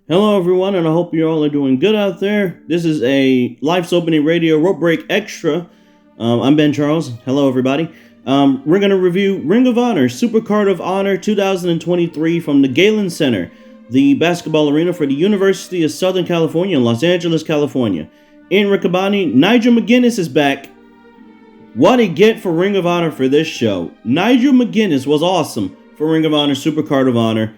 Hello, everyone, and I hope you all are doing good out there. This is a Life's Opening Radio Rope Break Extra. I'm Ben Charles. Hello, everybody. We're going to review Ring of Honor, Supercard of Honor 2023 from the Galen Center, the basketball arena for the University of Southern California in Los Angeles, California. In Riccaboni, Nigel McGuinness is back. What a get for Ring of Honor for this show. Nigel McGuinness was awesome for Ring of Honor, Supercard of Honor.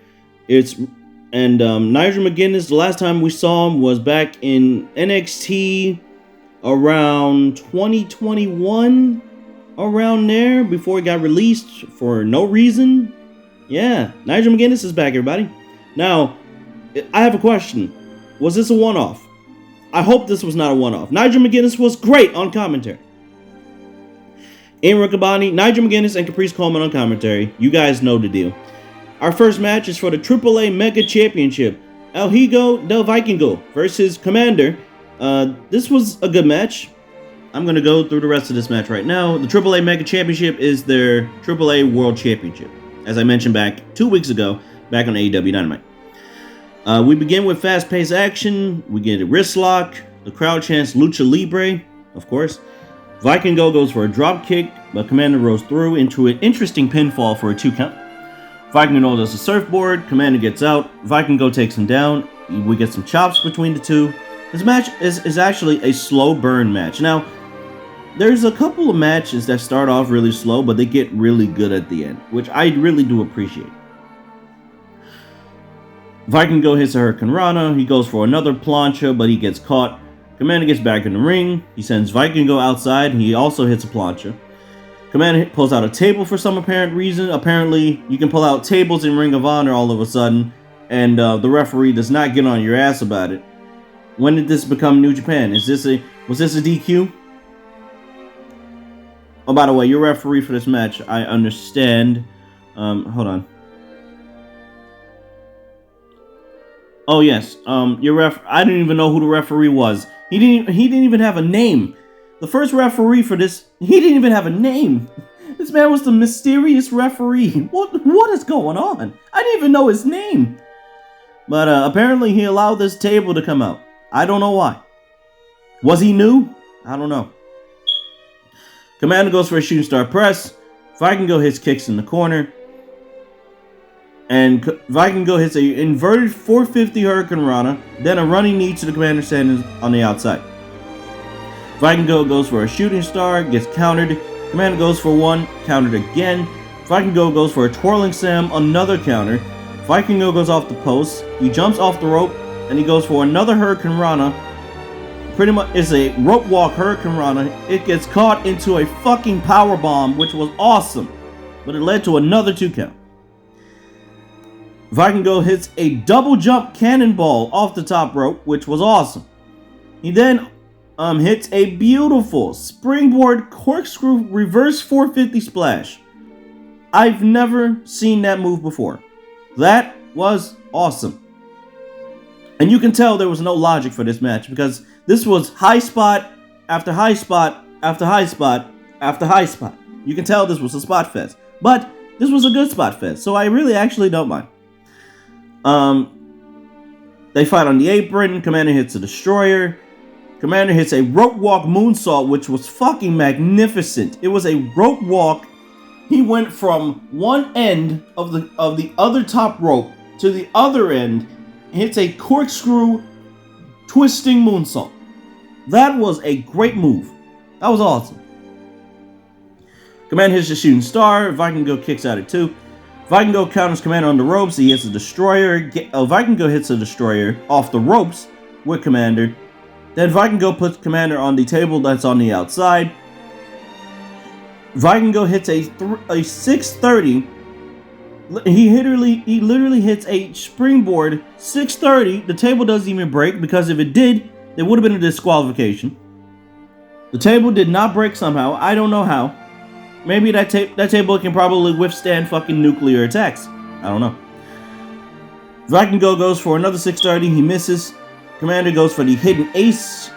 Nigel McGuinness, the last time we saw him was back in NXT around 2021, around there, before he got released for no reason. Yeah, Nigel McGuinness is back, everybody. Now, I have a question. Was this a one-off? I hope this was not a one-off. Nigel McGuinness was great on commentary. In Riccaboni, Nigel McGuinness and Caprice Coleman on commentary. You guys know the deal. Our first match is for the AAA Mega Championship. El Hijo del Vikingo versus Komander. This was a good match. I'm going to go through the rest of this match right now. The AAA Mega Championship is their AAA World Championship. As I mentioned back 2 weeks ago, back on AEW Dynamite. We begin with fast-paced action. We get a wrist lock. The crowd chants Lucha Libre, of course. Vikingo goes for a drop kick, but Komander rolls through into an interesting pinfall for a 2 count. Vikingo does a surfboard, Komander gets out, Vikingo takes him down, we get some chops between the two. This match is actually a slow burn match. Now, there's a couple of matches that start off really slow, but they get really good at the end, which I really do appreciate. Vikingo hits a Hurricanrana, he goes for another plancha, but he gets caught. Komander gets back in the ring, he sends Vikingo outside, he also hits a plancha. Komander pulls out a table for some apparent reason. Apparently, you can pull out tables in Ring of Honor all of a sudden, and the referee does not get on your ass about it. When did this become New Japan? Was this a DQ? Oh, by the way, your referee for this match, I understand. Hold on. Oh yes, I didn't even know who the referee was. He didn't even have a name. The first referee for this, he didn't even have a name. This man was the mysterious referee. What is going on? I didn't even know his name. But apparently he allowed this table to come out. I don't know why. Was he new? I don't know. Komander goes for a shooting star press. Vikingo hits kicks in the corner. And Vikingo hits a inverted 450 Hurricanrana, then a running knee to the Komander standing on the outside. Vikingo goes for a shooting star, gets countered. Komander goes for one, countered again. Vikingo goes for a twirling slam, another counter. Vikingo goes off the post. He jumps off the rope, and he goes for another Hurricanrana. Pretty much, it's a rope walk Hurricanrana. It gets caught into a fucking power bomb, which was awesome, but it led to another 2 count. Vikingo hits a double jump cannonball off the top rope, which was awesome. He then hits a beautiful springboard corkscrew reverse 450 splash. I've never seen that move before. That was awesome. And you can tell there was no logic for this match because this was high spot after high spot after high spot after high spot. You can tell this was a spot fest. But this was a good spot fest, so I really actually don't mind. They fight on the apron. Komander hits a destroyer. Komander hits a rope walk moonsault, which was fucking magnificent. It was a rope walk. He went from one end of the other top rope to the other end, hits a corkscrew twisting moonsault. That was a great move. That was awesome. Komander hits the shooting star. Vikingo kicks out at 2. Vikingo counters Komander on the ropes. He hits a destroyer. Vikingo hits a destroyer off the ropes with Komander. Then Vikingo puts Komander on the table that's on the outside. Vikingo hits a 630. He literally hits a springboard 630. The table doesn't even break because if it did, there would have been a disqualification. The table did not break somehow. I don't know how. Maybe that table can probably withstand fucking nuclear attacks. I don't know. Vikingo goes for another 630. He misses. Komander goes for the hidden ace,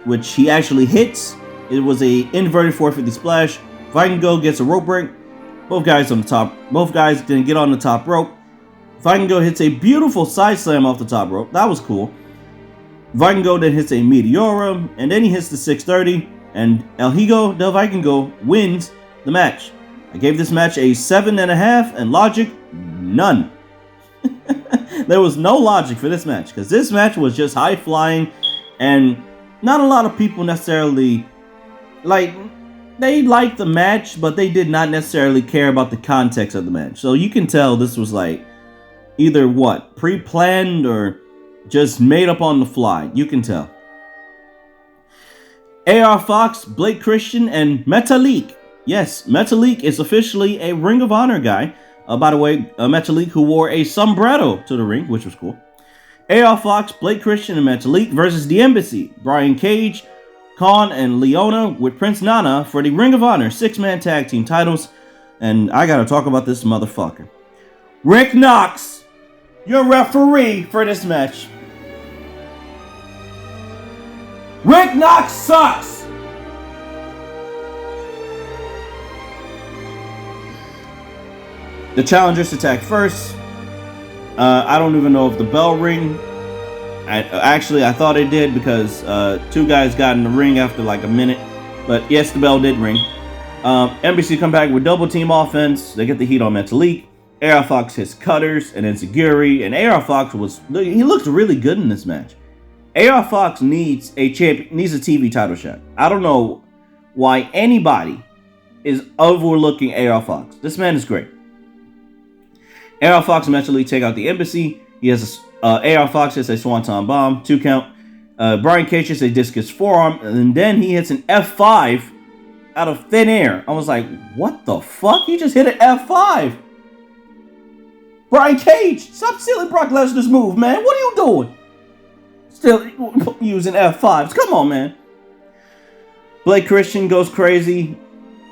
which he actually hits. It was a inverted 450 splash. Vikingo gets a rope break. Both guys on the top. Both guys didn't get on the top rope. Vikingo hits a beautiful side slam off the top rope. That was cool. Vikingo then hits a Meteora, and then he hits the 630, and El Hijo del Vikingo wins the match. I gave this match a 7.5, and logic, none. There was no logic for this match, because this match was just high flying, and not a lot of people necessarily, they liked the match, but they did not necessarily care about the context of the match. So you can tell this was either pre-planned or just made up on the fly. You can tell. AR Fox, Blake Christian, and Metalik. Yes, Metalik is officially a Ring of Honor guy. By the way, Metalik, who wore a sombrero to the ring, which was cool. AR Fox, Blake Christian, and Metalik versus the Embassy. Brian Cage, Kaun, and Liona with Prince Nana for the Ring of Honor 6-man tag team titles. And I gotta talk about this motherfucker. Rick Knox, your referee for this match. Rick Knox sucks! The challengers attack first. I don't even know if the bell ring. I thought it did because 2 guys got in the ring after a minute. But yes, the bell did ring. NBC come back with double team offense. They get the heat on Metalik. AR Fox hits cutters and enziguri. And AR Fox he looked really good in this match. AR Fox needs a TV title shot. I don't know why anybody is overlooking AR Fox. This man is great. AR Fox and Metalik take out the Embassy. He has AR Fox hits a Swanton Bomb, 2 count. Brian Cage hits a discus forearm, and then he hits an F5 out of thin air. I was like, what the fuck? He just hit an F5. Brian Cage, stop stealing Brock Lesnar's move, man. What are you doing? Still using F5s. Come on, man. Blake Christian goes crazy,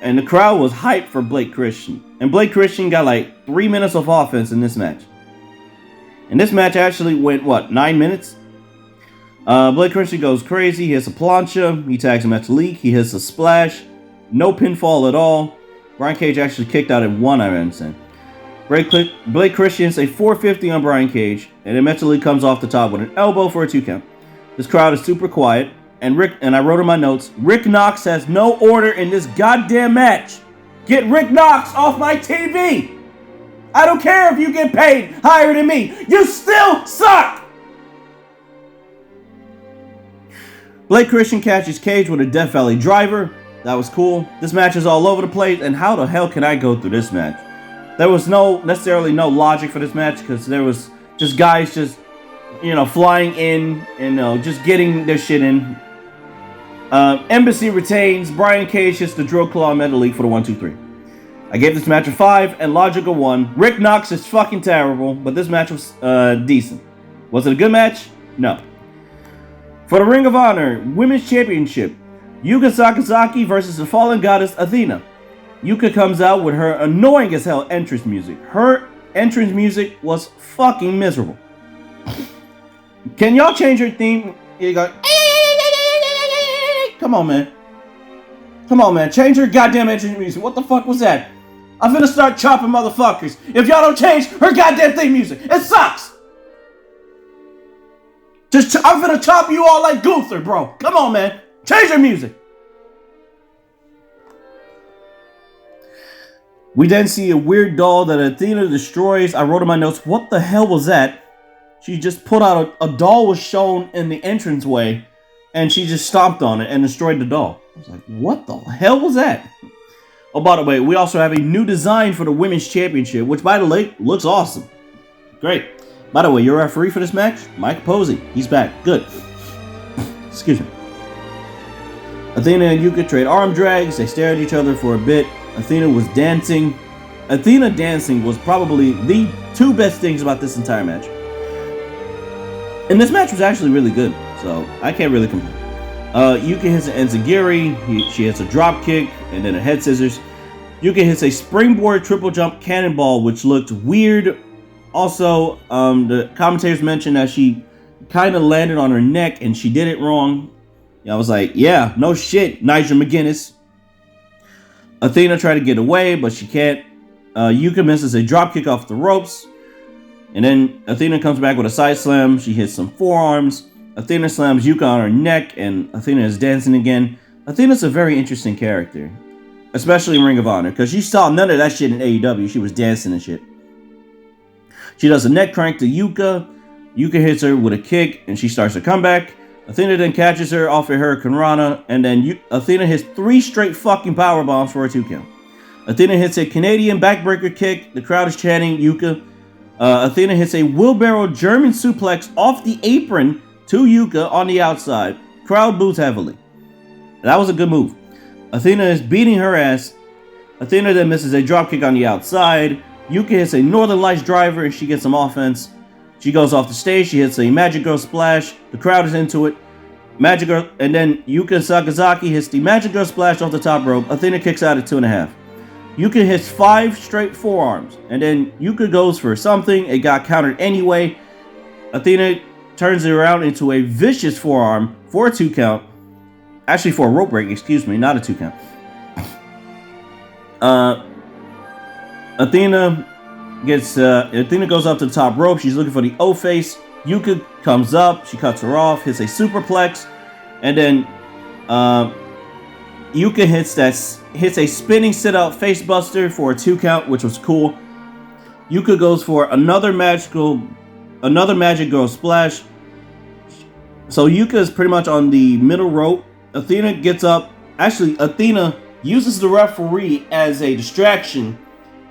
and the crowd was hyped for Blake Christian. And Blake Christian got 3 minutes of offense in this match. And this match actually went, 9 minutes? Blake Christian goes crazy. He hits a plancha. He tags him at the leak. He hits a splash. No pinfall at all. Brian Cage actually kicked out at 1, I understand. Blake Christian hits a 450 on Brian Cage. And then Metalik comes off the top with an elbow for a 2 count. This crowd is super quiet. And I wrote in my notes, Rick Knox has no order in this goddamn match. Get Rick Knox off my TV. I don't care if you get paid higher than me. You still suck. Blake Christian catches Cage with a Death Valley driver. That was cool. This match is all over the place. And how the hell can I go through this match? There was necessarily no logic for this match because there was just guys flying in and just getting their shit in. Embassy retains. Brian Cage hits the drill claw Metalik for the 1-2-3. I gave this match a 5 and logic a 1. Rick Knox is fucking terrible, but this match was decent. Was it a good match? No. For the Ring of Honor Women's Championship, Yuka Sakazaki versus the Fallen Goddess Athena. Yuka comes out with her annoying as hell entrance music. Her entrance music was fucking miserable. Can y'all change her theme? You go, come on, man. Come on, man. Change her goddamn entrance music. What the fuck was that? I'm finna start chopping motherfuckers if y'all don't change her goddamn theme music. It sucks. I'm finna chop you all like Gunther, bro. Come on, man. Change your music. We then see a weird doll that Athena destroys. I wrote in my notes, what the hell was that? She just put out a doll was shown in the entranceway, and she just stomped on it and destroyed the doll. I was like, what the hell was that? Oh, by the way, we also have a new design for the Women's Championship, which, by the way, looks awesome. Great. By the way, your referee for this match, Mike Posey. He's back. Good. Excuse me. Athena and Yuka trade arm drags. They stare at each other for a bit. Athena was dancing. Athena dancing was probably the 2 best things about this entire match. And this match was actually really good, so I can't really complain. Yuka hits an enziguri. She hits a drop kick and then a head scissors. Yuka hits a springboard triple jump cannonball, which looked weird. Also, the commentators mentioned that she kind of landed on her neck and she did it wrong. I was like, yeah, no shit, Nigel McGuinness. Athena tried to get away, but she can't. Yuka misses a drop kick off the ropes. And then Athena comes back with a side slam. She hits some forearms. Athena slams Yuka on her neck, and Athena is dancing again. Athena's a very interesting character, especially in Ring of Honor, because you saw none of that shit in AEW. She was dancing and shit. She does a neck crank to Yuka. Yuka hits her with a kick, and she starts her comeback. Athena then catches her off a Hurricane Rana, and then Athena hits 3 straight fucking power bombs for a 2 count. Athena hits a Canadian backbreaker kick. The crowd is chanting Yuka. Athena hits a wheelbarrow German suplex off the apron to Yuka on the outside. Crowd boos heavily. That was a good move. Athena is beating her ass. Athena then misses a dropkick on the outside. Yuka hits a Northern Lights driver and she gets some offense. She goes off the stage. She hits a Magic Girl splash. The crowd is into it. Magic Girl, and then Yuka Sakazaki hits the Magic Girl splash off the top rope. Athena kicks out at 2.5. Yuka hits 5 straight forearms, and then Yuka goes for something. It got countered anyway. Athena turns it around into a vicious forearm for a 2 count. Actually, for a rope break, excuse me, not a 2 count. Athena goes up to the top rope. She's looking for the O-face. Yuka comes up. She cuts her off, hits a superplex, and then Yuka hits a spinning sit-out face buster for a 2 count, which was cool. Yuka goes for another Magic Girl splash. So Yuka is pretty much on the middle rope. Athena gets up. Actually, Athena uses the referee as a distraction.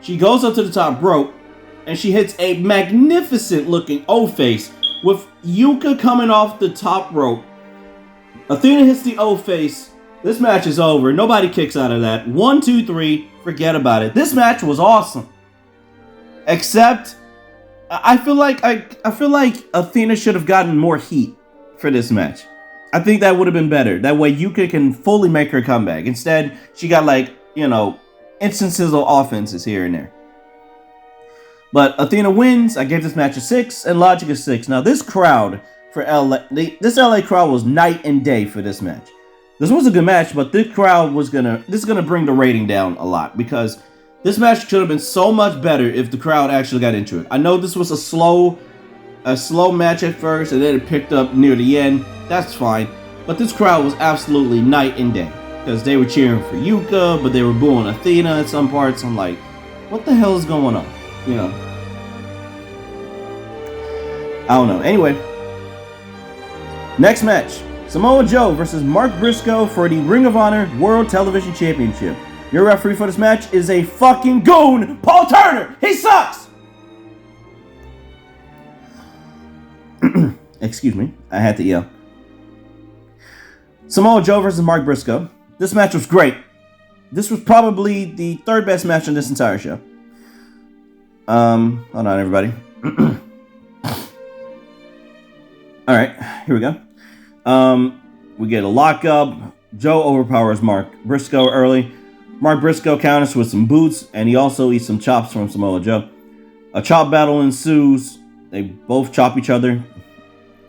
She goes up to the top rope, and she hits a magnificent-looking O-face with Yuka coming off the top rope. Athena hits the O-face. This match is over. Nobody kicks out of that. 1, 2, 3. Forget about it. This match was awesome. Except, I feel like Athena should have gotten more heat for this match. I think that would have been better. That way Yuka can fully make her comeback. Instead, she got instances of offenses here and there. But Athena wins. I gave this match a 6, and Logic a 6. Now this crowd for LA, this LA crowd was night and day for this match. This was a good match, but this crowd this is gonna bring the rating down a lot because this match should have been so much better if the crowd actually got into it. I know this was a slow match at first, and then it picked up near the end. That's fine, but this crowd was absolutely night and day because they were cheering for Yuka, but they were booing Athena at some parts. I'm like, what the hell is going on? I don't know. Anyway, next match. Samoa Joe versus Mark Briscoe for the Ring of Honor World Television Championship. Your referee for this match is a fucking goon, Paul Turner. He sucks! Excuse me. I had to yell. Samoa Joe versus Mark Briscoe. This match was great. This was probably the 3rd best match on this entire show. Hold on, everybody. Alright, here we go. We get a lockup. Joe overpowers Mark Briscoe early. Mark Briscoe counters with some boots, and he also eats some chops from Samoa Joe. A chop battle ensues. They both chop each other.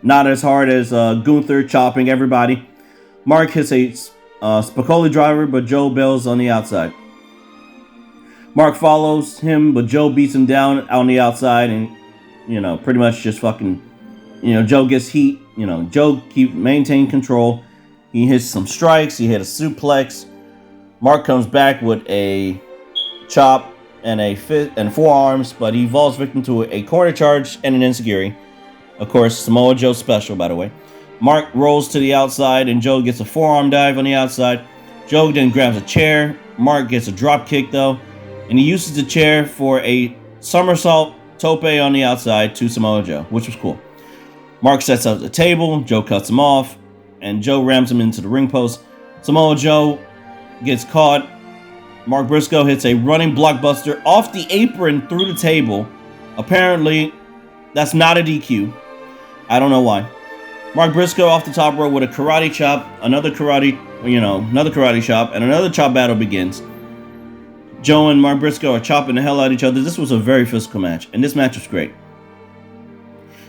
Not as hard as Gunther chopping everybody. Mark hits a Spicoli driver, but Joe bails on the outside. Mark follows him, but Joe beats him down on the outside, and pretty much just fucking, Joe gets heat. Joe maintain control. He hits some strikes. He hit a suplex. Mark comes back with a chop and a fist and forearms, but he falls victim to a corner charge and an enziguri. Of course, Samoa Joe special, by the way. Mark rolls to the outside, and Joe gets a forearm dive on the outside. Joe then grabs a chair. Mark gets a drop kick, though, and he uses the chair for a somersault tope on the outside to Samoa Joe, which was cool. Mark sets up the table. Joe cuts him off, and Joe rams him into the ring post. Samoa Joe gets caught. Mark Briscoe hits a running blockbuster off the apron through the table. Apparently, that's not a DQ. I don't know why. Mark Briscoe off the top rope with a karate chop, another karate chop, and another chop battle begins. Joe and Mark Briscoe are chopping the hell out of each other. This was a very physical match, and this match was great.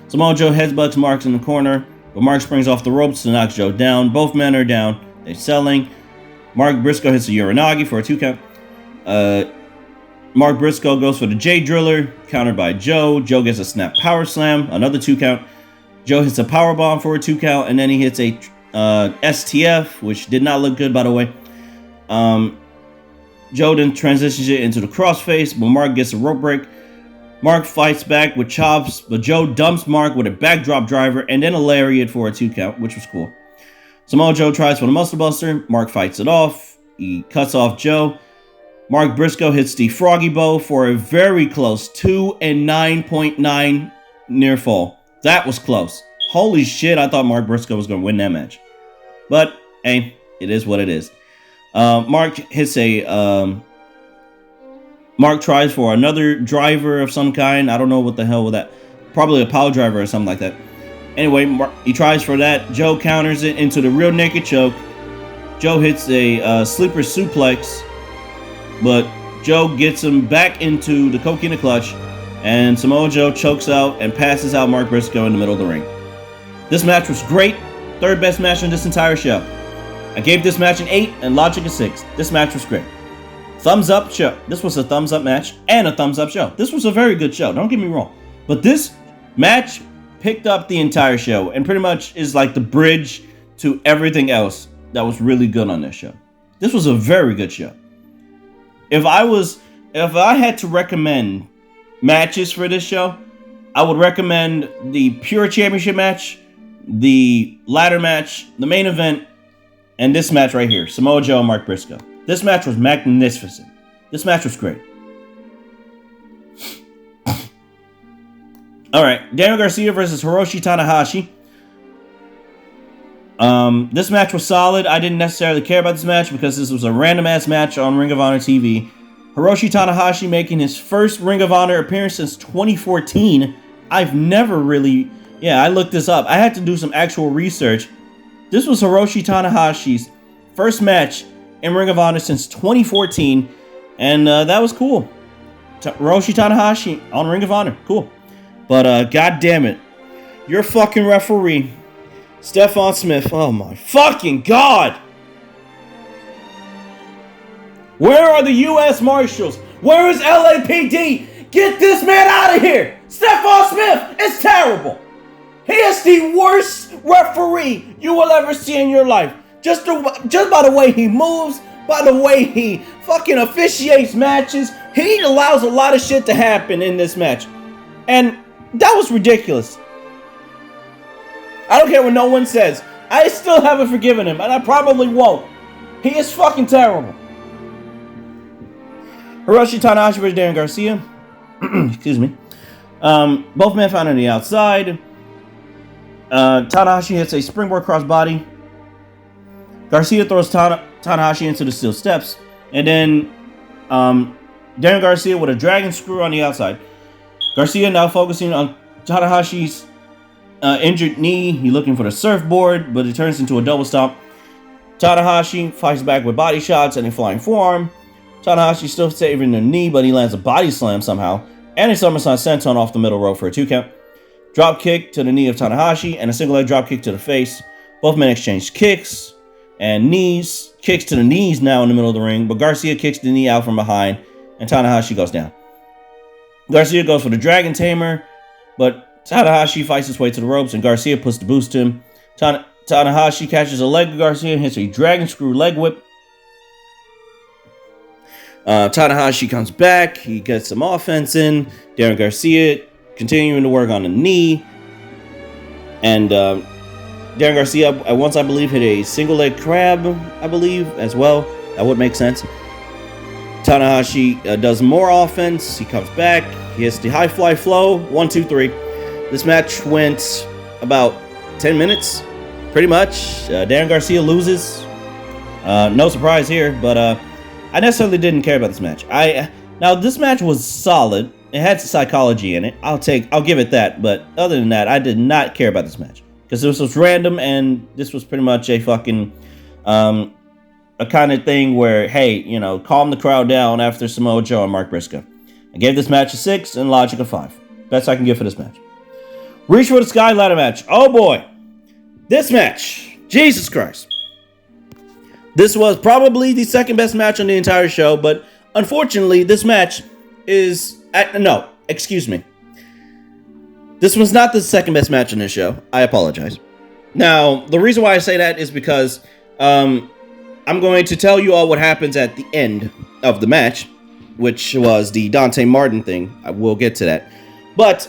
Samoa Joe headbutts Mark in the corner, but Mark springs off the ropes to knock Joe down. Both men are down. They're selling. Mark Briscoe hits a Uranagi for a 2 count. Mark Briscoe goes for the J Driller, countered by Joe. Joe gets a snap power slam, another 2 count. Joe hits a power bomb for a 2 count, and then he hits a STF, which did not look good, by the way. Joe then transitions it into the crossface, but Mark gets a rope break. Mark fights back with chops, but Joe dumps Mark with a backdrop driver and then a lariat for a 2 count, which was cool. Samoa Joe tries for the muscle buster. Mark fights it off. He cuts off Joe. Mark Briscoe hits the froggy bow for a very close 2 and 9.9 near fall. That was close. Holy shit, I thought Mark Briscoe was going to win that match. But, hey, it is what it is. Mark hits a... Mark tries for another driver of some kind. I don't know what the hell with that. Probably a power driver or something like that. Anyway, he tries for that. Joe counters it into the real naked choke. Joe hits a sleeper suplex. But Joe gets him back into the coke in the clutch. And Samoa Joe chokes out and passes out Mark Briscoe in the middle of the ring. This match was great. Third best match on this entire show. I gave this match an 8 and Logic a 6. This match was great. Thumbs up show. This was a thumbs up match and a thumbs up show. This was a very good show. Don't get me wrong. But this match picked up the entire show and pretty much is like the bridge to everything else that was really good on this show. This was a very good show. If I had to recommend matches for this show, I would recommend the Pure Championship match, the ladder match, the main event, and this match right here, Samoa Joe and Mark Briscoe. This match was magnificent. This match was great. Alright, Daniel Garcia versus Hiroshi Tanahashi. This match was solid. I didn't necessarily care about this match because this was a random-ass match on Ring of Honor TV. Hiroshi Tanahashi making his first Ring of Honor appearance since 2014. I've never really... Yeah, I looked this up. I had to do some actual research. This was Hiroshi Tanahashi's first match in Ring of Honor since 2014, and that was cool. Hiroshi Tanahashi on Ring of Honor, cool. But god damn it, your fucking referee, Stephon Smith. Oh my fucking god! Where are the U.S. Marshals? Where is LAPD? Get this man out of here! Stephon Smith is terrible. He is the worst referee you will ever see in your life. Just by the way he moves, by the way he fucking officiates matches, he allows a lot of shit to happen in this match. And that was ridiculous. I don't care what no one says. I still haven't forgiven him, and I probably won't. He is fucking terrible. Hiroshi Tanahashi versus Daniel Garcia. Excuse me. Both men found on the outside. Tanahashi hits a springboard crossbody. Garcia throws Tanahashi into the steel steps. And then Daniel Garcia with a dragon screw on the outside. Garcia now focusing on Tanahashi's injured knee. He's looking for the surfboard, but it turns into a double stomp. Tanahashi fights back with body shots and a flying forearm. Tanahashi still saving the knee, but he lands a body slam somehow. And a somersault senton off the middle rope for a 2 count. Drop kick to the knee of Tanahashi and a single leg drop kick to the face. Both men exchange kicks and knees. Kicks to the knees now in the middle of the ring, but Garcia kicks the knee out from behind and Tanahashi goes down. Garcia goes for the Dragon Tamer, but Tanahashi fights his way to the ropes and Garcia puts the boost to him. Tanahashi catches a leg of Garcia and hits a Dragon Screw leg whip. Tanahashi comes back. He gets some offense in. Daniel Garcia continuing to work on the knee. And Daniel Garcia, at once, I believe, hit a single leg crab, I believe, as well. That would make sense. Tanahashi does more offense. He comes back. He hits the high fly flow. 1, 2, 3. This match went about 10 minutes, pretty much. Daniel Garcia loses. No surprise here, but I necessarily didn't care about this match. Now this match was solid. It had psychology in it. I'll give it that. But other than that, I did not care about this match because this was random, and this was pretty much a fucking a kind of thing where, hey, you know, calm the crowd down after Samoa Joe and Mark Briscoe. I gave this match a 6 and Logic a 5. Best I can give for this match. Reach for the Sky ladder match. Oh boy, this match, Jesus Christ. This was probably the second best match on the entire show, but unfortunately, this match is... no, excuse me. This was not the second best match in this show. I apologize. Now, the reason why I say that is because I'm going to tell you all what happens at the end of the match, which was the Dante Martin thing. I will get to that. But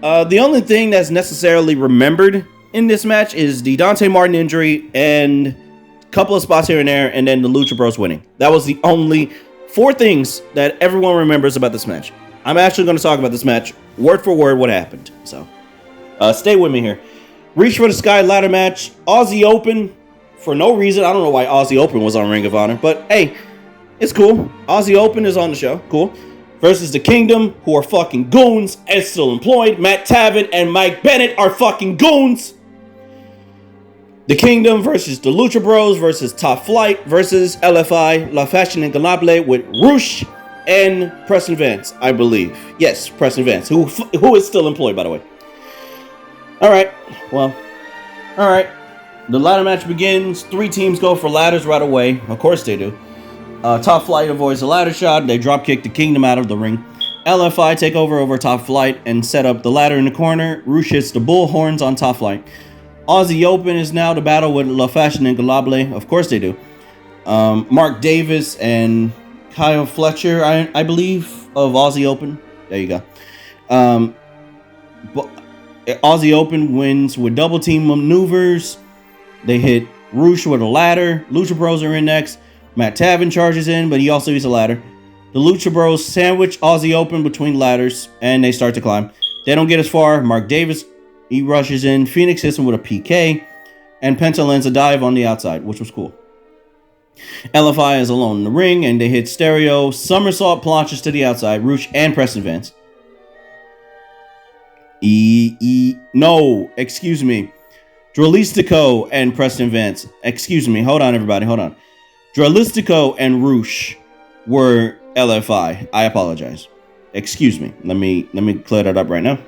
the only thing that's necessarily remembered in this match is the Dante Martin injury and a couple of spots here and there, and then the Lucha Bros winning. That was the only 4 things that everyone remembers about this match. I'm actually going to talk about this match word for word what happened. So stay with me here. Reach for the Sky ladder match. Aussie Open for no reason. I don't know why Aussie Open was on Ring of Honor, but hey, it's cool. Aussie Open is on the show. Cool. Versus the Kingdom, who are fucking goons and still employed. Matt Taven and Mike Bennett are fucking goons. The Kingdom versus the Lucha Bros versus Top Flight versus LFI, La Facción Ingobernable with Roosh and Preston Vance, I believe. Yes, Preston Vance, who is still employed, by the way. Alright, well, alright. The ladder match begins. 3 teams go for ladders right away. Of course they do. Top Flight avoids the ladder shot. They drop kick the Kingdom out of the ring. LFI take over Top Flight and set up the ladder in the corner. Roosh hits the bull horns on Top Flight. Aussie Open is now to battle with La Facción Ingobernable. Of course they do. Mark Davis and Kyle Fletcher, I believe, of Aussie Open. There you go. But Aussie Open wins with double team maneuvers. They hit Roosh with a ladder. Lucha Bros are in next. Matt Taven charges in, but he also uses a ladder. The Lucha Bros sandwich Aussie Open between ladders, and they start to climb. They don't get as far. Mark Davis, he rushes in. Fénix hits him with a PK, and Penta lands a dive on the outside, which was cool. LFI is alone in the ring, and they hit stereo somersault planches to the outside. Roosh and Preston Vance. No, excuse me. Dralístico and Preston Vance. Excuse me. Hold on, everybody. Hold on. Dralístico and Roosh were LFI. I apologize. Excuse me. Let me clear that up right now.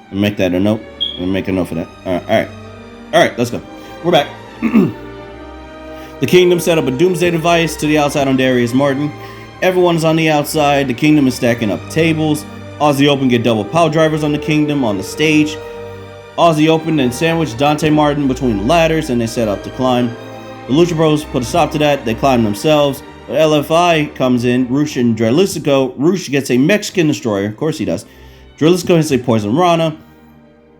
And make that a note. Let me make a note for that. All right. Let's go. We're back. The Kingdom set up a doomsday device to the outside on Darius Martin. Everyone's on the outside. The Kingdom is stacking up tables. Aussie Open get double power drivers on the Kingdom on the stage. Aussie Open then sandwich Dante Martin between ladders, and they set up to climb. The Lucha Bros put a stop to that. They climb themselves. But LFI comes in. Roosh and Dralístico. Roosh gets a Mexican destroyer. Of course he does. Dralístico hits a poison rana.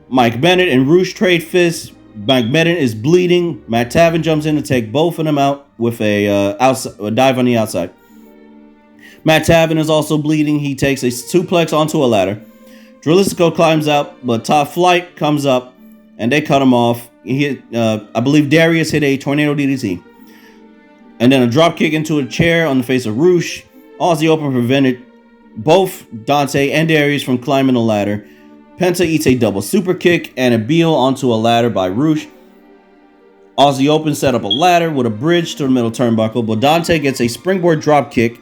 Mike Bennett and Roosh trade fists. Mike Bennett is bleeding. Matt Taven jumps in to take both of them out with a dive on the outside. Matt Taven is also bleeding. He takes a suplex onto a ladder. Dralístico climbs up, but Top Flight comes up, and they cut him off. He hit, I believe Darius hit a tornado DDT. And then a drop kick into a chair on the face of Roosh. Aussie Open prevented both Dante and Darius from climbing the ladder. Penta eats a double super kick and a Beal onto a ladder by Roosh. Aussie Open set up a ladder with a bridge to the middle turnbuckle, but Dante gets a springboard drop kick.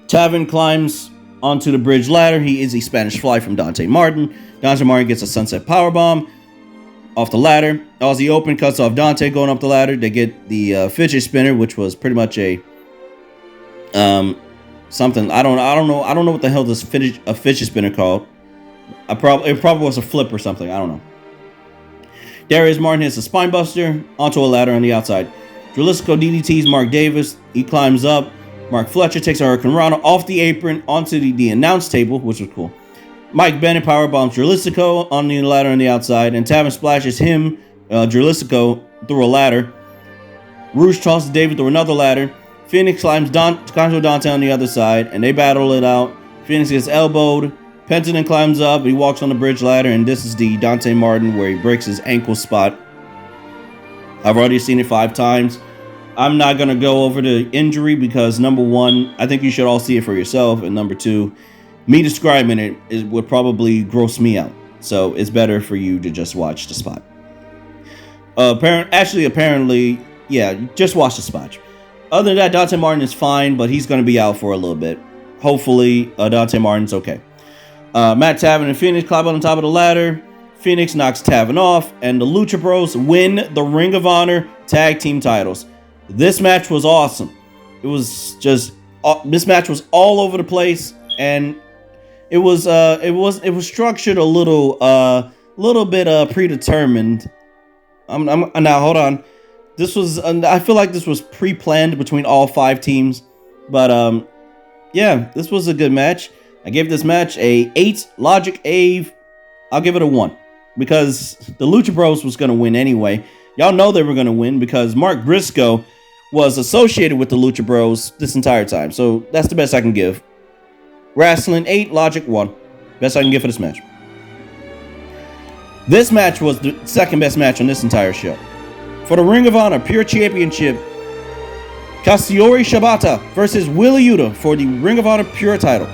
Taven climbs onto the bridge ladder. He is a Spanish fly from Dante Martin. Dante Martin gets a sunset powerbomb off the ladder. Aussie Open cuts off Dante going up the ladder. They get the fidget spinner, which was pretty much a something. I don't know what the hell this a fidget spinner called. It probably was a flip or something. I don't know. Darius Martin hits a spine buster onto a ladder on the outside. Dralístico DDTs Mark Davis. He climbs up. Mark Fletcher takes a Hurricane Rana off the apron onto the announce table, which was cool. Mike Bennett powerbombs Dralístico on the ladder on the outside, and Taven splashes him, Dralístico, through a ladder. Roosh tosses David through another ladder. Fénix climbs Dante on the other side, and they battle it out. Fénix gets elbowed. Penta then climbs up. He walks on the bridge ladder, and this is the Dante Martin where he breaks his ankle spot. I've already seen it 5 times. I'm not going to go over the injury because, number one, I think you should all see it for yourself. And number two, me describing it would probably gross me out. So it's better for you to just watch the spot. Apparently, yeah, just watch the spot. Other than that, Dante Martin is fine, but he's going to be out for a little bit. Hopefully, Dante Martin's okay. Matt Taven and Fénix climb on top of the ladder. Fénix knocks Taven off, and the Lucha Bros win the Ring of Honor Tag Team titles. This match was awesome. It was just this match was all over the place, and it was structured a little bit predetermined. I'm now hold on. This was I feel like this was pre-planned between all 5 teams, but yeah, this was a good match. I gave this match a 8. Logic Ave, I'll give it a 1 because the Lucha Bros was gonna win anyway. Y'all know they were gonna win because Mark Briscoe was associated with the Lucha Bros this entire time, so that's the best I can give. Wrestling 8, Logic 1, best I can give for this match. This match was the second best match on this entire show. For the Ring of Honor Pure Championship, Katsuyori Shibata versus Wheeler Yuta for the Ring of Honor Pure title.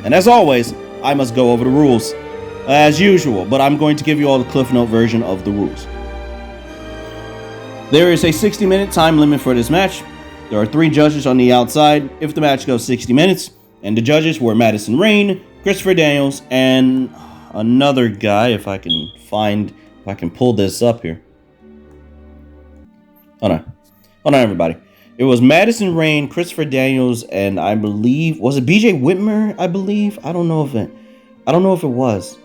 And as always, I must go over the rules as usual, but I'm going to give you all the Cliff Note version of the rules. There is a 60-minute time limit for this match. There are 3 judges on the outside if the match goes 60 minutes, and the judges were Madison Rayne, Christopher Daniels, and another guy, if I can pull this up here. Hold on, everybody. It was Madison Rayne, Christopher Daniels, and I believe, was it BJ Whitmer? I believe. I don't know if it was.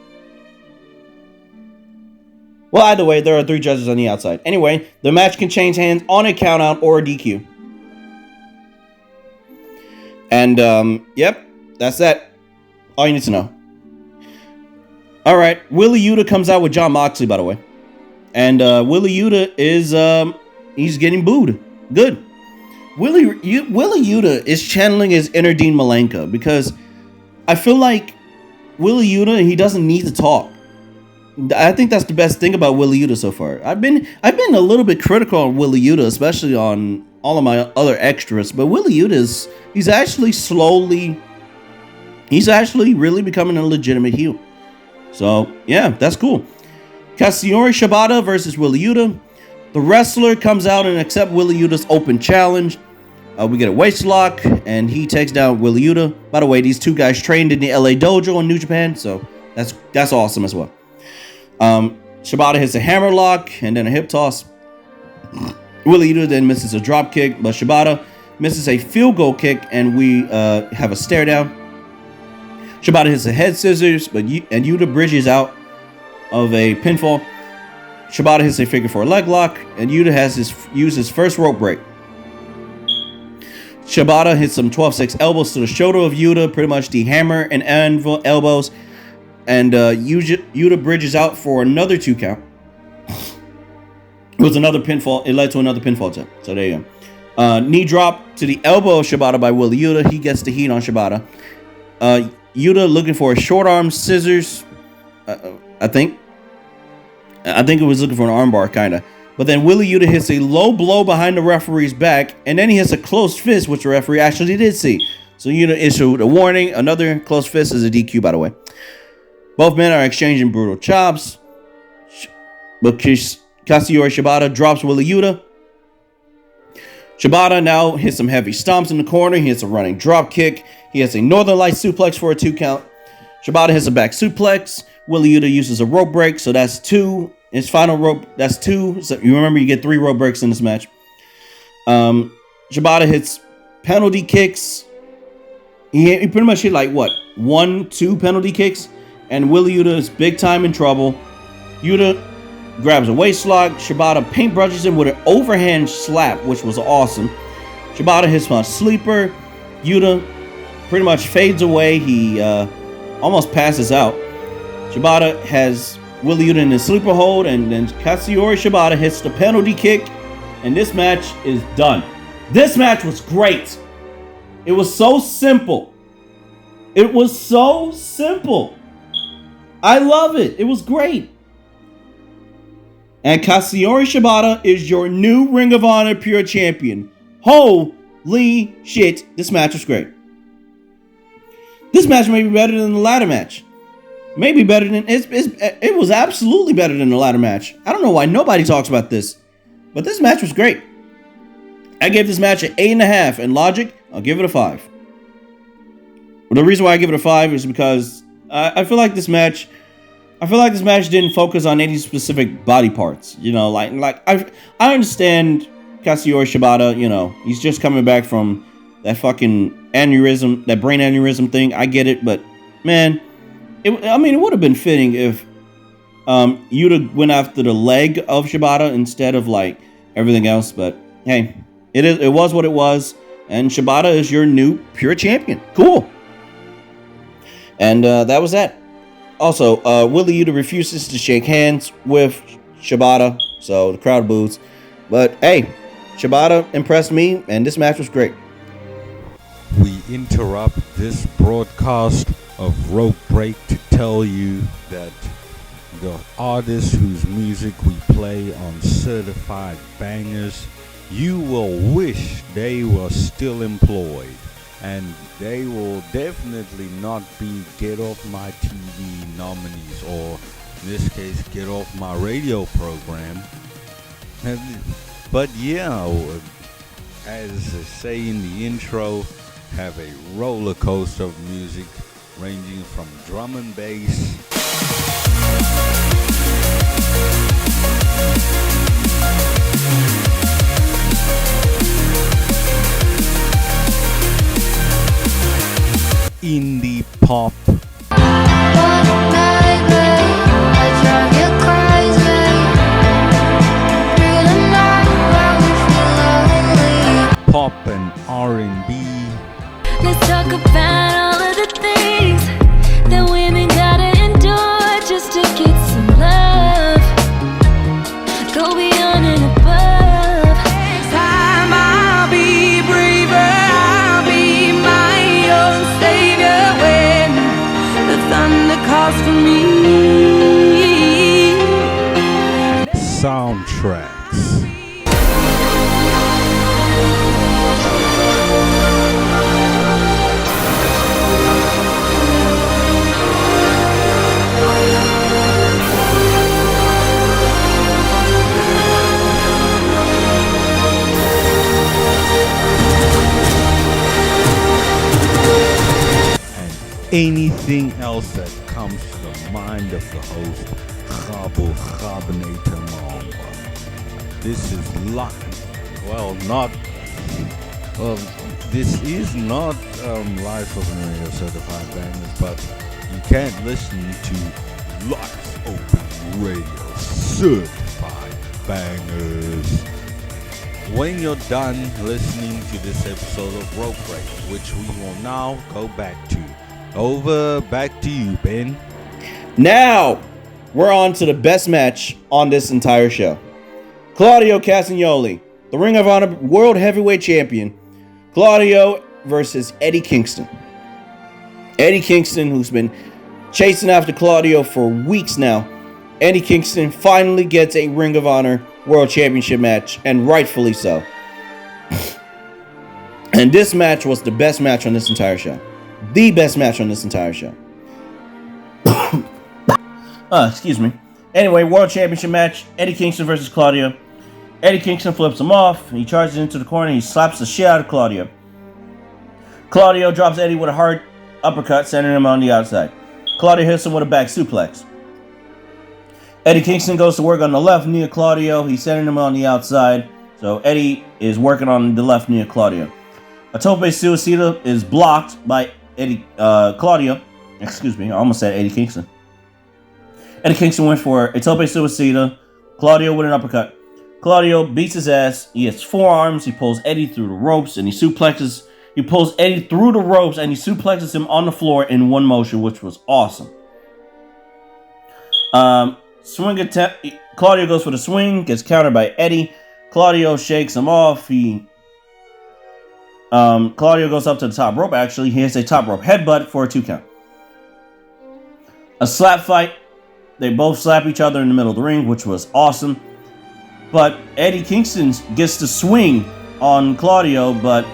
Well, either way, there are 3 judges on the outside. Anyway, the match can change hands on a countout or a DQ. And yep, that's that. All you need to know. All right, Wheeler Yuta comes out with Jon Moxley, by the way, and Wheeler Yuta is he's getting booed. Good. Wheeler Yuta is channeling his inner Dean Malenko because I feel like Wheeler Yuta, he doesn't need to talk. I think that's the best thing about Wheeler Yuta so far. I've been a little bit critical on Wheeler Yuta, especially on all of my other extras, but Wheeler Yuta he's actually really becoming a legitimate heel. So yeah, that's cool. Katsuyori Shibata versus Wheeler Yuta. The wrestler comes out and accepts Wheeler Yuta's open challenge. We get a waist lock, and he takes down Wheeler Yuta. By the way, these 2 guys trained in the LA dojo in New Japan, so that's awesome as well. Shibata hits a hammer lock and then a hip toss. Wheeler Yuta then misses a drop kick, but Shibata misses a field goal kick, and we have a stare down. Shibata hits a head scissors, and Yuta bridges out of a pinfall. Shibata hits a figure 4 leg lock, and Yuta has used his first rope break. Shibata hits some 12-6 elbows to the shoulder of Yuta, pretty much the hammer and anvil elbows, and Yuta bridges out for another 2 count. It was another pinfall. It led to another pinfall attempt. So there you go. Knee drop to the elbow of Shibata by Wheeler Yuta. He gets the heat on Shibata. Yuta looking for a short arm scissors. I think it was looking for an armbar, kind of. But then Wheeler Yuta hits a low blow behind the referee's back, and then he hits a closed fist, which the referee actually did see. So Yuta issued a warning. Another closed fist is a DQ, by the way. Both men are exchanging brutal chops. But Katsuyori Shibata drops Wheeler Yuta. Shibata now hits some heavy stomps in the corner. He hits a running drop kick. He hits a Northern Light suplex for a 2 count. Shibata hits a back suplex. Wheeler Yuta uses a rope break, so that's 2. His final rope, that's 2. So you remember you get 3 rope breaks in this match. Shibata hits penalty kicks. He pretty much hit like what? 1, 2 penalty kicks. And Wheeler Yuta is big time in trouble. Yuta grabs a waist lock. Shibata paintbrushes him with an overhand slap, which was awesome. Shibata hits a sleeper. Yuta pretty much fades away. He almost passes out. Shibata has Wheeler Yuta in the sleeper hold, and then Katsuyori Shibata hits the penalty kick, and this match is done. This match was great. It was so simple. It was so simple. I love it. It was great. And Katsuyori Shibata is your new Ring of Honor Pure Champion. Holy shit, this match was great. This match may be better than the ladder match. Maybe better than... It was absolutely better than the ladder match. I don't know why nobody talks about this. But this match was great. I gave this match an 8.5. And logic, I'll give it a 5. Well, the reason why I give it a 5 is because I feel like this match... didn't focus on any specific body parts. You know, like I understand Katsuyori Shibata, you know, he's just coming back from that fucking aneurysm, that brain aneurysm thing. I get it, but man, it would have been fitting if Yuta went after the leg of Shibata instead of like everything else. But hey, it was what it was, and Shibata is your new pure champion. Cool. And that was that. Also, Willie Yuta refuses to shake hands with Shibata, so the crowd boos. But hey, Shibata impressed me, and this match was great. We interrupt this broadcast of Rope Break to tell you that the artists whose music we play on Certified Bangers, you will wish they were still employed. And they will definitely not be Get Off My TV nominees, or in this case, Get Off My Radio program. But yeah, as they say in the intro, have a roller coaster of music ranging from drum and bass, indie pop, pop and R&B. Let's talk about all of the things that women gotta endure just to get some love. Go beyond and above. Time I'll be braver, I'll be my own savior when the thunder calls for me. Soundtracks. Anything else that comes to the mind of the host. This is this is not Life Open Radio Certified Bangers, but you can't listen to Life Open Radio Certified Bangers when you're done listening to this episode of Rope Break, which we will now go back to. Back to you, Ben. Now, we're on to the best match on this entire show. Claudio Castagnoli, the Ring of Honor World Heavyweight Champion. Claudio versus Eddie Kingston. Eddie Kingston, who's been chasing after Claudio for weeks now. Eddie Kingston finally gets a Ring of Honor World Championship match, and rightfully so. And this match was the best match on this entire show. The best match on this entire show. Excuse me. Anyway, World Championship match. Eddie Kingston versus Claudio. Eddie Kingston flips him off. He charges into the corner. He slaps the shit out of Claudio. Claudio drops Eddie with a hard uppercut, centering him on the outside. Claudio hits him with a back suplex. Eddie Kingston goes to work on the left knee of Claudio. He's centering him on the outside. So Eddie is working on the left knee of Claudio. A tope suicida is blocked by Claudio. Excuse me, I almost said Eddie Kingston. Eddie Kingston went for a tope suicida. Claudio with an uppercut. Claudio beats his ass. He has forearms. He pulls Eddie through the ropes and he suplexes. He pulls Eddie through the ropes and he suplexes him on the floor in one motion, which was awesome. Swing attempt. Claudio goes for the swing, gets countered by Eddie. Claudio shakes him off. Claudio goes up to the top rope. Actually, he hits a top rope headbutt for a 2 count. A slap fight. They both slap each other in the middle of the ring, which was awesome. But Eddie Kingston gets to swing on Claudio, but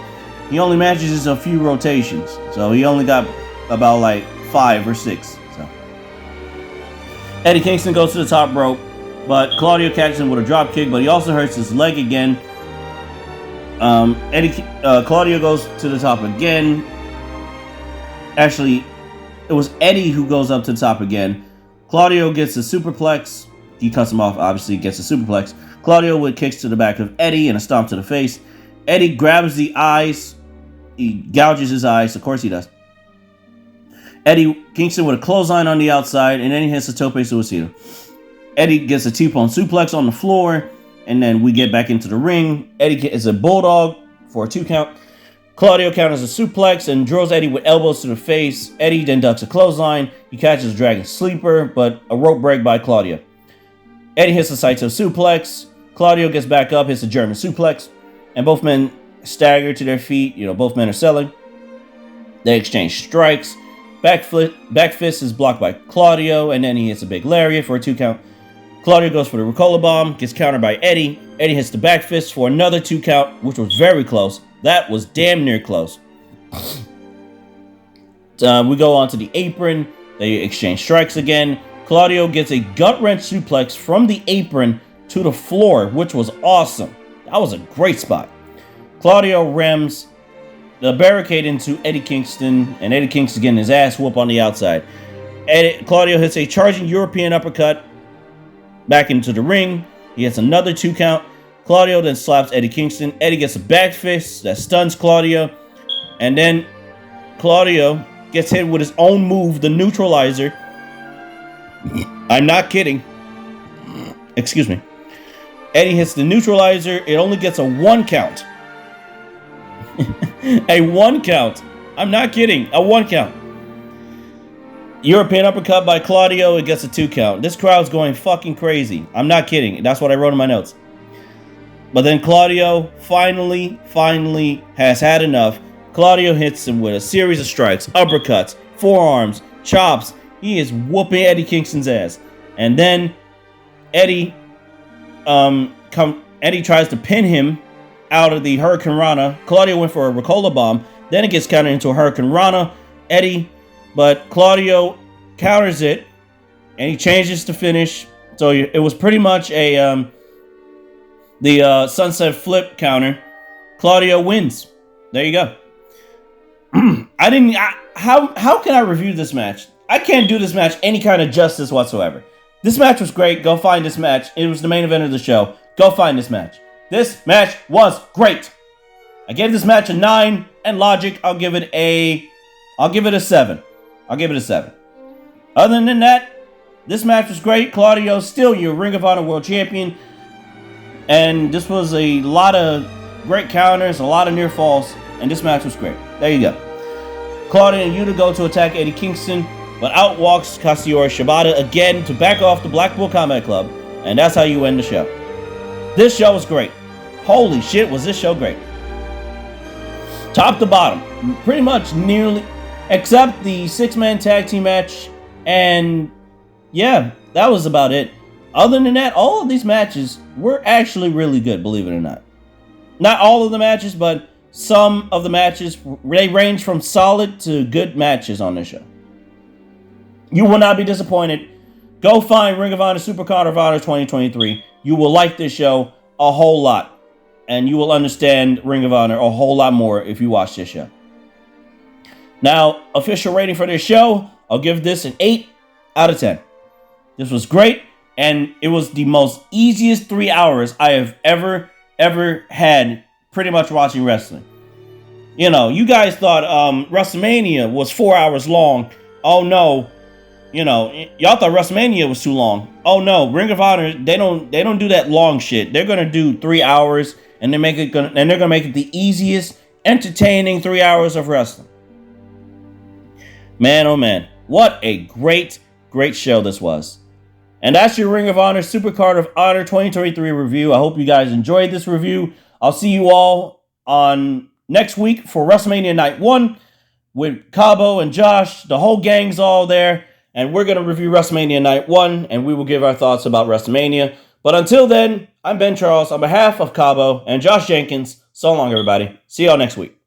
he only manages a few rotations. So he only got about like 5 or 6. So Eddie Kingston goes to the top rope, but Claudio catches him with a drop kick, but he also hurts his leg again. Claudio goes to the top again. Actually, it was Eddie who goes up to the top again. Claudio gets a superplex. He cuts him off, obviously, gets a superplex. Claudio with kicks to the back of Eddie and a stomp to the face. Eddie grabs the eyes. He gouges his eyes. Of course he does. Eddie Kingston with a clothesline on the outside, and then he hits a tope suicida. Eddie gets a T-bone suplex on the floor, and then we get back into the ring. Eddie gets a bulldog for a 2 count. Claudio counters a suplex and drills Eddie with elbows to the face. Eddie then ducks a clothesline. He catches a Dragon Sleeper, but a rope break by Claudio. Eddie hits a Saito suplex. Claudio gets back up, hits a German suplex, and both men stagger to their feet. Both men are selling. They exchange strikes. Back fist is blocked by Claudio, and then he hits a big lariat for a 2 count. Claudio goes for the Ricola Bomb, gets countered by Eddie. Eddie hits the back fist for another 2 count, which was very close. That was damn near close. We go on to the apron. They exchange strikes again. Claudio gets a gut wrench suplex from the apron to the floor, which was awesome. That was a great spot. Claudio rams the barricade into Eddie Kingston, and Eddie Kingston getting his ass whooped on the outside. Claudio hits a charging European uppercut back into the ring. He hits another 2 count. Claudio then slaps Eddie Kingston. Eddie gets a back fist that stuns Claudio, and then Claudio gets hit with his own move, the neutralizer. I'm not kidding. Excuse me. Eddie hits the neutralizer. It only gets a 1 count. A 1 count. I'm not kidding. A 1 count. European uppercut by Claudio. It gets a 2 count. This crowd's going fucking crazy. I'm not kidding. That's what I wrote in my notes. But then Claudio finally has had enough. Claudio hits him with a series of strikes, uppercuts, forearms, chops. He is whooping Eddie Kingston's ass. And then Eddie tries to pin him out of the Hurricane Rana. Claudio went for a Ricola Bomb. Then it gets countered into a Hurricane Rana. But Claudio counters it, and he changes to finish. So it was pretty much the Sunset Flip counter. Claudio wins. There you go. How can I review this match? I can't do this match any kind of justice whatsoever. This match was great. Go find this match. It was the main event of the show. Go find this match. This match was great. I gave this match a 9, and logic, I'll give it a 7. I'll give it a 7. Other than that, this match was great. Claudio's still your Ring of Honor World Champion. And this was a lot of great counters, a lot of near falls, and this match was great. There you go. Claudio and Yuka go to attack Eddie Kingston, but out walks Katsuyori Shibata again to back off the Blackpool Combat Club, and that's how you end the show. This show was great. Holy shit, was this show great. Top to bottom, pretty much nearly, except the 6-man tag team match, and yeah, that was about it. Other than that, all of these matches were actually really good, believe it or not. Not all of the matches, but some of the matches, they range from solid to good matches on this show. You will not be disappointed. Go find Ring of Honor Supercard of Honor 2023. You will like this show a whole lot. And you will understand Ring of Honor a whole lot more if you watch this show. Now, official rating for this show, I'll give this an 8 out of 10. This was great. And it was the most easiest 3 hours I have ever had pretty much watching wrestling. You guys thought WrestleMania was 4 hours long. Oh no. Y'all thought WrestleMania was too long. Oh no, Ring of Honor, they don't do that long shit. They're gonna do 3 hours, and they're gonna make it the easiest, entertaining 3 hours of wrestling. Man, oh man, what a great show this was. And that's your Ring of Honor Supercard of Honor 2023 review. I hope you guys enjoyed this review. I'll see you all on next week for WrestleMania Night 1 with Cabo and Josh. The whole gang's all there. And we're going to review WrestleMania Night 1, and we will give our thoughts about WrestleMania. But until then, I'm Ben Charles on behalf of Cabo and Josh Jenkins. So long, everybody. See y'all next week.